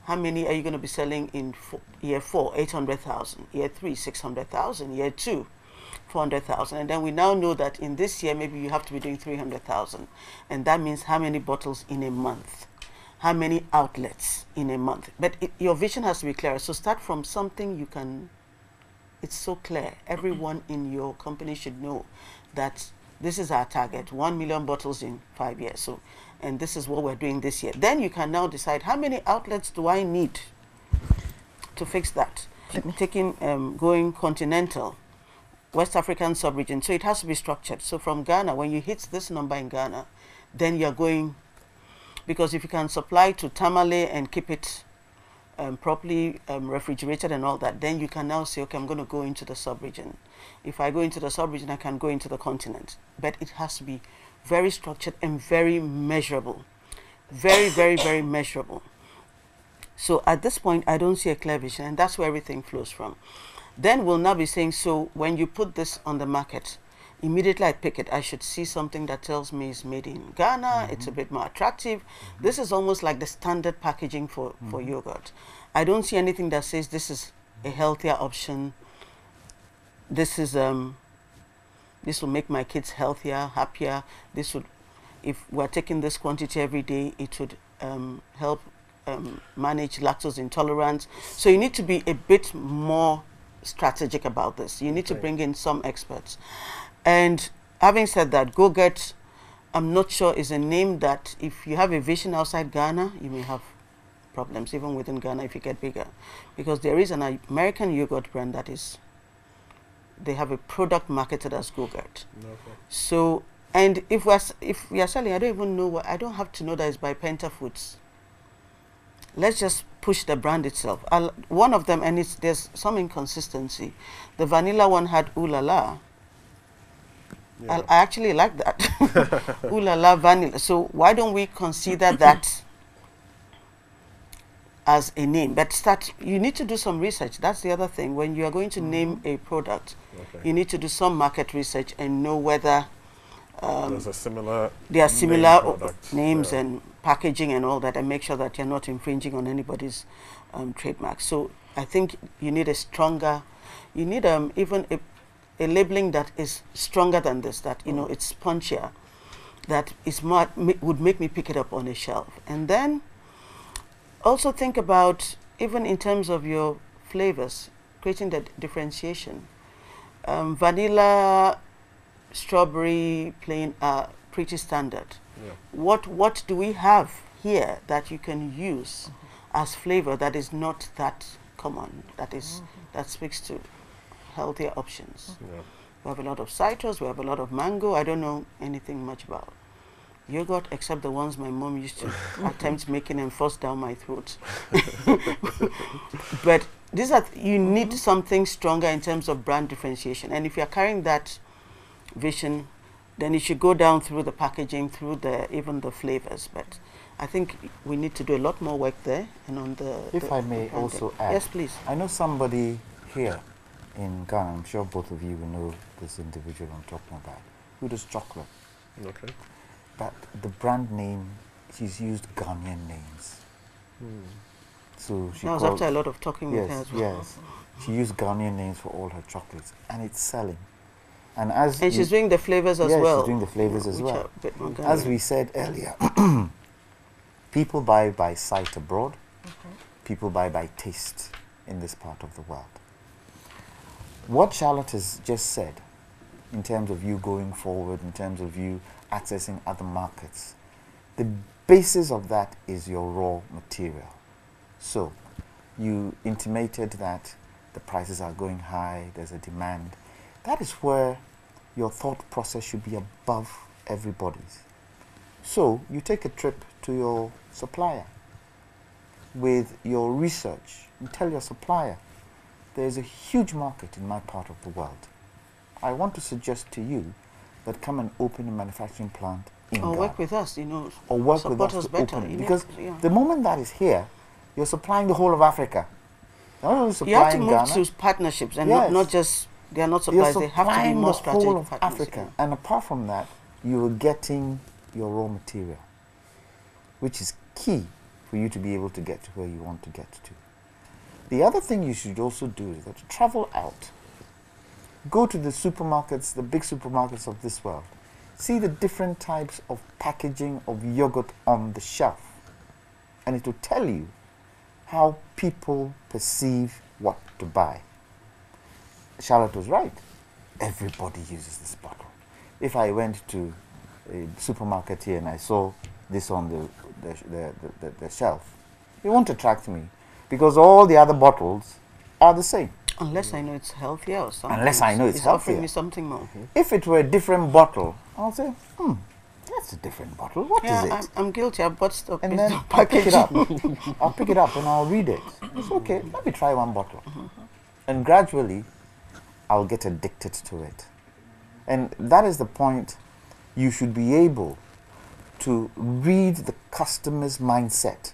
how many are you going to be selling in year 4? 800,000. Year 3, 600,000. Year 2, 400,000. And then we now know that in this year, maybe you have to be doing 300,000. And that means how many bottles in a month? How many outlets in a month? But your vision has to be clear. So start from something you can, it's so clear. Everyone in your company should know that this is our target, 1 million bottles in 5 years. So, and this is what we're doing this year. Then you can now decide how many outlets do I need to fix that. Going continental, West African sub-region. So it has to be structured. So from Ghana, when you hit this number in Ghana, then you're going, because if you can supply to Tamale and keep it properly refrigerated and all that, then you can now say, okay, I'm going to go into the sub-region. If I go into the sub-region, I can go into the continent. But it has to be very structured and very measurable. Very, very, very measurable. So at this point, I don't see a clear vision, and that's where everything flows from. Then we'll now be saying, so when you put this on the market, immediately I pick it, I should see something that tells me it's made in Ghana, it's a bit more attractive. This is almost like the standard packaging for yogurt. I don't see anything that says this is a healthier option. This is this will make my kids healthier, happier. This would, if we're taking this quantity every day, it would help manage lactose intolerance. So you need to be a bit more strategic about this. You need to bring in some experts. And having said that, Go Get, I'm not sure is a name that if you have a vision outside Ghana, you may have problems, even within Ghana if you get bigger. Because there is an American yogurt brand that is, they have a product marketed as Go Get. Okay. So, and if we are selling, I don't even know what, I don't have to know that it's by Pensa Foods. Let's just push the brand itself. One of them, and there's some inconsistency. The vanilla one had Ooh La La. Yeah. I actually like that. Ooh La La vanilla. So why don't we consider that as a name? But you need to do some research. That's the other thing. When you are going to name a product, you need to do some market research and know whether there are similar names and packaging and all that, and make sure that you're not infringing on anybody's trademark. So I think you need a stronger, you need even a labeling that is stronger than this, that, you know, it's punchier, that is more, would make me pick it up on a shelf. And then also think about, even in terms of your flavors, creating that differentiation. Vanilla, strawberry, plain are pretty standard. Yeah. What do we have here that you can use as flavor that is not that common, that is that speaks to healthier options? Yeah. We have a lot of citrus, we have a lot of mango. I don't know anything much about yogurt except the ones my mom used to attempt making and force down my throat. But these are, you need something stronger in terms of brand differentiation. And if you're carrying that vision, then it should go down through the packaging, through even the flavors. But I think we need to do a lot more work there. And on the, if I may also add, yes, please. I know somebody here in Ghana, I'm sure both of you will know this individual I'm talking about, who does chocolate. Okay. But the brand name, she's used Ghanaian names. So she was after a lot of talking with her as well. Yes, she used Ghanaian names for all her chocolates, and it's selling. And she's doing the flavors as well. She's doing the flavors as well. As we said earlier, people buy by sight abroad. People buy by taste in this part of the world. What Charlotte has just said, in terms of you going forward, in terms of you accessing other markets, the basis of that is your raw material. So you intimated that the prices are going high, there's a demand. That is where your thought process should be above everybody's. So you take a trip to your supplier with your research and tell your supplier, there's a huge market in my part of the world. I want to suggest to you that come and open a manufacturing plant in Ghana. Work with us, you know. Or work with us to open it. Because the moment that is here, you're supplying the whole of Africa. Not only supplying you have to move Ghana, to partnerships and not just, they are not suppliers, they have to be more strategic. You're supplying the whole of Africa. Yeah. And apart from that, you are getting your raw material, which is key for you to be able to get to where you want to get to. The other thing you should also do is that to travel out. Go to the supermarkets, the big supermarkets of this world. See the different types of packaging of yogurt on the shelf. And it will tell you how people perceive what to buy. Charlotte was right. Everybody uses this bottle. If I went to a supermarket here and I saw this on the shelf, it won't attract me. because all the other bottles are the same. Unless I know it's healthier or something. Unless I know it's offering healthier. me something more. If it were a different bottle, I'll say, that's a different bottle. What is Yeah, it? I'm guilty. I bought stuff And based then on I'll pick it up. packaging. I'll pick it up and I'll read it. It's okay. Let me try one bottle. And gradually, I'll get addicted to it. And that is the point. You should be able to read the customer's mindset.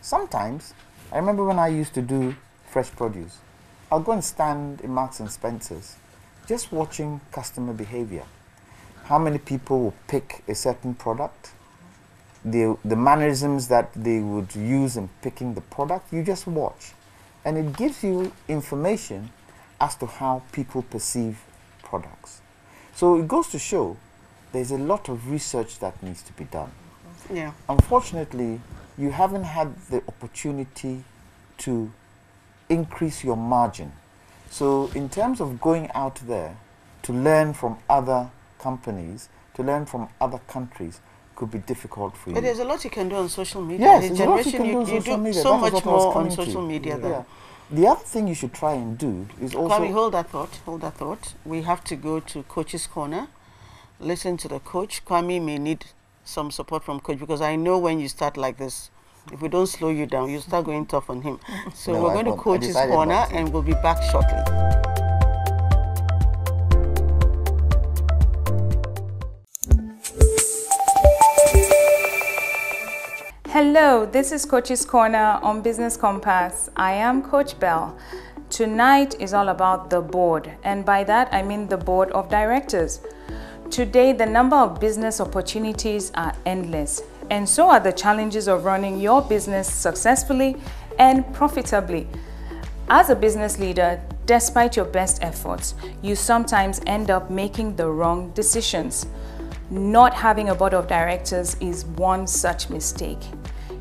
Sometimes, I remember when I used to do fresh produce, I'll go and stand in Marks and Spencer's, just watching customer behavior. How many people will pick a certain product, the mannerisms that they would use in picking the product, you just watch. And it gives you information as to how people perceive products. So it goes to show there's a lot of research that needs to be done. Yeah. Unfortunately, you haven't had the opportunity to increase your margin. So in terms of going out there to learn from other companies, to learn from other countries, could be difficult for you. But there's a lot you can do on social media. Yes, This there's a lot you generation, can do on social media. so That is much what I was more on coming social to. media than. Yeah. The other thing you should try and do is also... Kwame, hold that thought. We have to go to Coach's Corner, listen to the coach. Kwame may need some support from coach, because I know when you start like this, if we don't slow you down, you start going tough on him. So No, we're I going to won't. I Coach's decided Corner not to. and we'll be back shortly. Hello, this is Coach's Corner on Business Compass. I am Coach Bell. Tonight is all about the board, and by that I mean the board of directors. Today, the number of business opportunities are endless, and so are the challenges of running your business successfully and profitably. As a business leader, despite your best efforts, you sometimes end up making the wrong decisions. Not having a board of directors is one such mistake.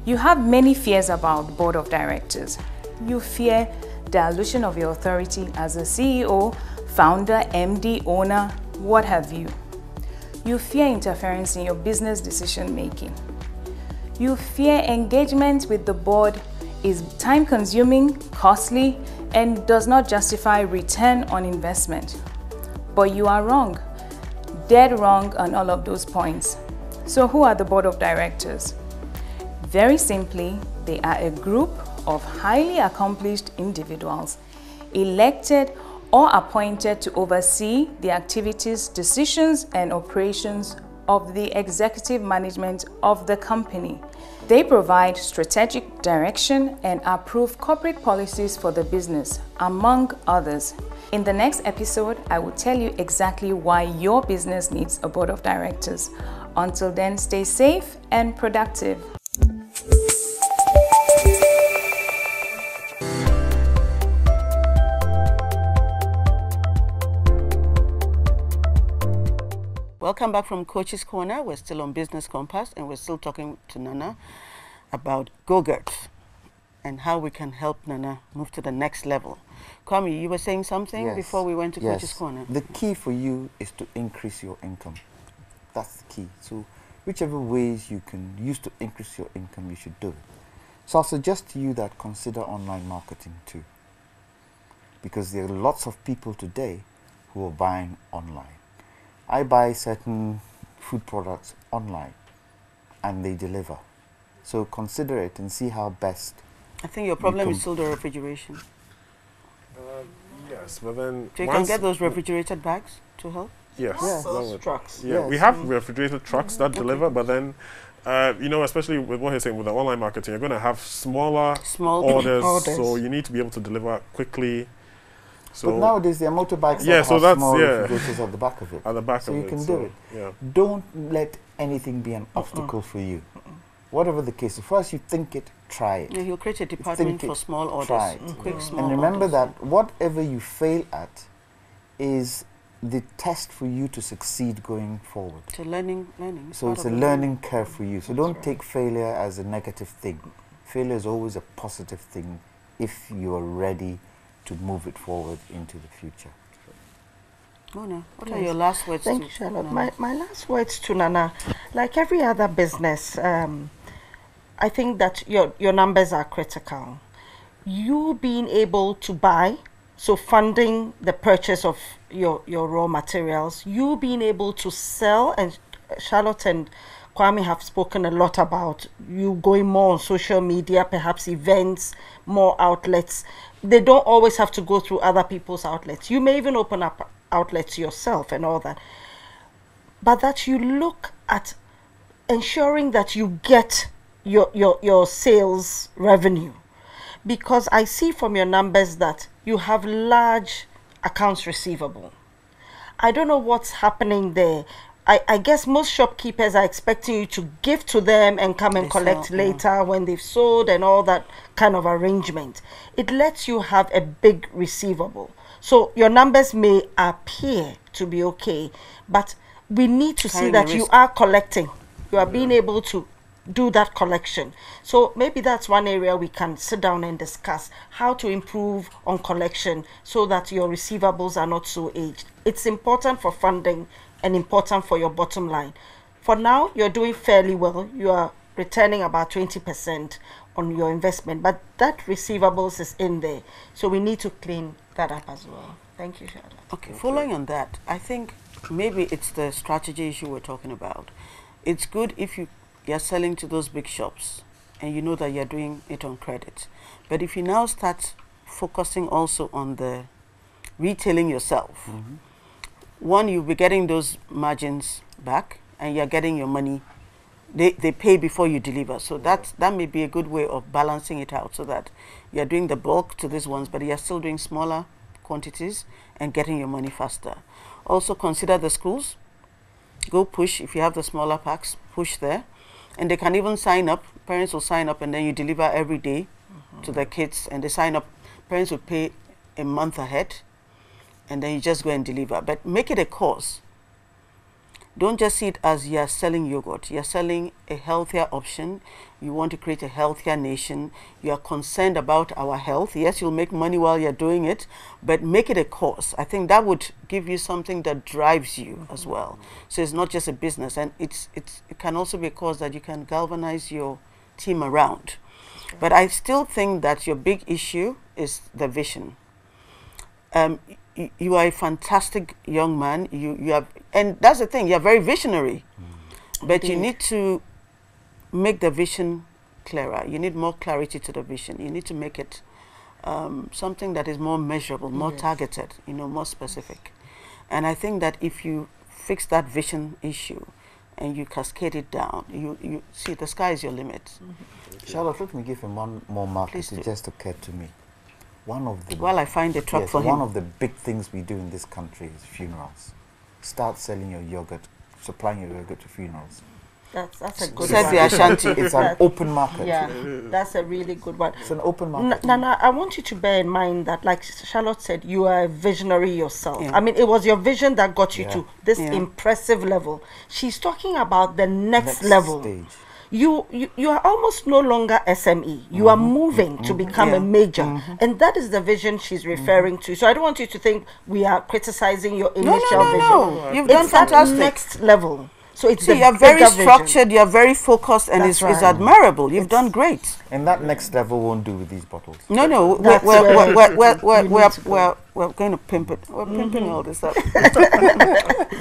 You have many fears about board of directors. You fear dilution of your authority as a CEO, founder, MD, owner, what have you. You fear interference in your business decision making. You fear engagement with the board is time-consuming, costly, and does not justify return on investment. But you are wrong. Dead wrong on all of those points. So who are the board of directors? Very simply, they are a group of highly accomplished individuals elected or appointed to oversee the activities, decisions, and operations of the executive management of the company. They provide strategic direction and approve corporate policies for the business, among others. In the next episode, I will tell you exactly why your business needs a board of directors. Until then, stay safe and productive. Welcome back from Coach's Corner. We're still on Business Compass and we're still talking to Nana about Go-Gurt and how we can help Nana move to the next level. Kwame, you were saying something before we went to Coach's Corner. The key for you is to increase your income. That's the key. So whichever ways you can use to increase your income, you should do it. So I'll suggest to you that consider online marketing too. Because there are lots of people today who are buying online. I buy certain food products online and they deliver. So consider it and see how best. I think your problem is still the refrigeration. Yes, but then... So you can get those refrigerated bags to help? Yes. Trucks. Yeah, Yes. we have refrigerated trucks that deliver, but then, you know, especially with what he's saying with the online marketing, you're going to have small orders, so you need to be able to deliver quickly. So but nowadays there are motorbikes Yeah, that so have that's- small yeah. refrigerators at the back of it. at the back So of you it, can so, do it. Yeah. Don't let anything be an obstacle for you. Whatever the case, first you think it, try it. Yeah, he'll create a department for small orders. Try it. Quick small And remember orders. that whatever you fail at is the test for you to succeed going forward. It's a learning. So it's a learning curve for you. So don't take failure as a negative thing. Failure is always a positive thing if you are ready to move it forward into the future. Mona, what are your last words? Thank you, Charlotte. My last words to Nana, like every other business, I think that your numbers are critical. you being able to buy, so funding the purchase of your raw materials, you being able to sell, and Charlotte and Kwame have spoken a lot about you going more on social media, perhaps events, more outlets. They don't always have to go through other people's outlets. You may even open up outlets yourself and all that. But that you look at ensuring that you get your sales revenue. Because I see from your numbers that you have large accounts receivable. I don't know what's happening there. I guess most shopkeepers are expecting you to give to them and come and collect later when they've sold and all that kind of arrangement. It lets you have a big receivable. So your numbers may appear to be okay, but we need to see that you are collecting. You are being able to do that collection. So maybe that's one area we can sit down and discuss how to improve on collection so that your receivables are not so aged. It's important for funding and important for your bottom line. For now, you're doing fairly well. You are returning about 20% on your investment, but that receivables is in there. So we need to clean that up as well. Thank you, Charlotte. Okay, following on that, I think maybe it's the strategy issue we're talking about. It's good if you're selling to those big shops and you know that you're doing it on credit. But if you now start focusing also on the retailing yourself, one, you'll be getting those margins back and you're getting your money. They pay before you deliver. So that may be a good way of balancing it out so that you're doing the bulk to these ones, but you're still doing smaller quantities and getting your money faster. Also consider the schools. Go push, if you have the smaller packs, push there. And they can even sign up. Parents will sign up and then you deliver every day to the kids, and they sign up. Parents will pay a month ahead and then you just go and deliver. But make it a course. Don't just see it as you're selling yogurt. You're selling a healthier option. You want to create a healthier nation. You are concerned about our health. Yes, you'll make money while you're doing it, but make it a course. I think that would give you something that drives you as well. So it's not just a business, and it can also be a cause that you can galvanize your team around. But I still think that your big issue is the vision. You are a fantastic young man. You have, and that's the thing. You're very visionary, but you need to make the vision clearer. You need more clarity to the vision. You need to make it something that is more measurable, more targeted, more specific. And I think that if you fix that vision issue and you cascade it down, you see the sky is your limit. Charlotte, let me give him one more mark. It just occurred to me. While I find a truck for him. One of the big things we do in this country is funerals. Start selling your yogurt, supplying your yogurt to funerals. That's a good Said one. the Ashanti. It's an open market. Yeah, that's a really good one. It's an open market. Nana, I want you to bear in mind that, like Charlotte said, you are a visionary yourself. Yeah. I mean, it was your vision that got you to this impressive level. She's talking about the next level. Stage. You are almost no longer SME. You are moving to become a major. And that is the vision she's referring to. So I don't want you to think we are criticizing your initial vision. No. You've done fantastic. That next level. So it's you're very structured, you're very focused, and it's admirable. You've done great. And that next level won't do with these bottles. No, we're going to pimp it. We're pimping all this up.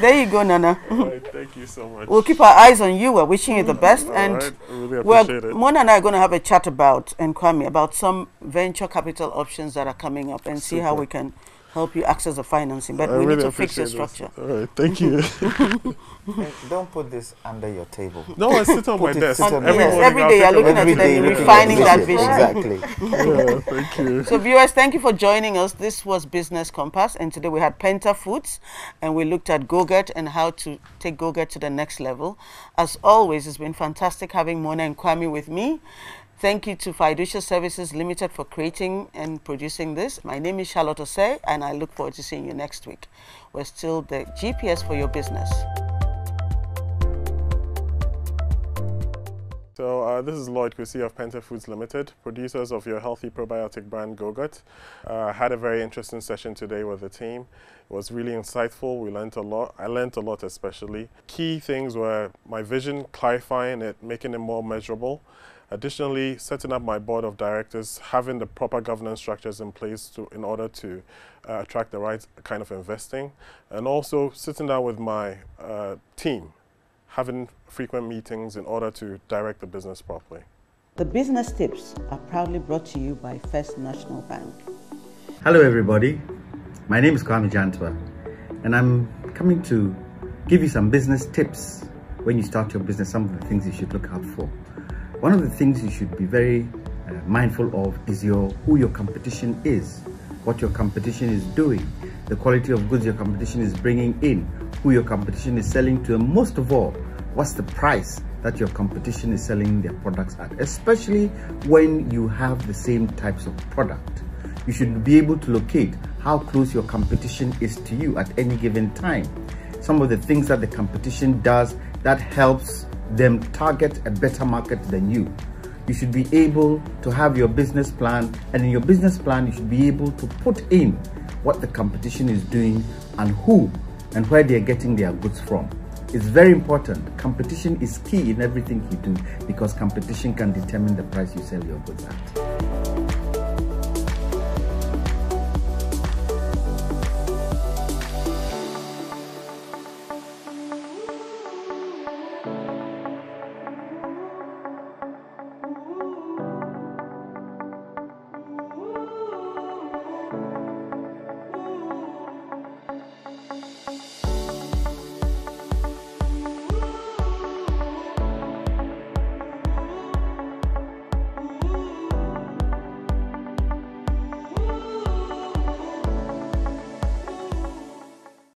There you go, Nana. Right, thank you so much. We'll keep our eyes on you. We're wishing you the best. And I really appreciate it. Mona and I are going to have a chat about, and Kwame, about some venture capital options that are coming up and see how we can help you access the financing. But we need to fix your structure. All right, thank you. Hey, don't put this under your table. No, I sit on my desk. Every day you're looking at it and you're refining that vision. Exactly. Yeah, thank you. So viewers, thank you for joining us. This was Business Compass, and today we had Pensa Foods, and we looked at Go-Get and how to take Go-Get to the next level. As always, it's been fantastic having Mona and Kwame with me. Thank you to Fiducial Services Limited for creating and producing this. My name is Charlotte Osei, and I look forward to seeing you next week. We're still the GPS for your business. So this is Lloyd Kwesi of Pensa Foods Limited, producers of your healthy probiotic brand Go-Get. Had a very interesting session today with the team. It was really insightful. We learned a lot. I learned a lot especially. Key things were my vision, clarifying it, making it more measurable. Additionally, setting up my board of directors, having the proper governance structures in place in order to attract the right kind of investing, and also sitting down with my team, having frequent meetings in order to direct the business properly. The business tips are proudly brought to you by First National Bank. Hello everybody, my name is Kwame Jantwa, and I'm coming to give you some business tips when you start your business, some of the things you should look out for. One of the things you should be very mindful of is who your competition is, what your competition is doing, the quality of goods your competition is bringing in, who your competition is selling to, and most of all, what's the price that your competition is selling their products at, especially when you have the same types of product. You should be able to locate how close your competition is to you at any given time. Some of the things that the competition does that helps them target a better market than you. You should be able to have your business plan, and in your business plan you should be able to put in what the competition is doing and who and where they are getting their goods from. It's very important. Competition is key in everything you do, because competition can determine the price you sell your goods at.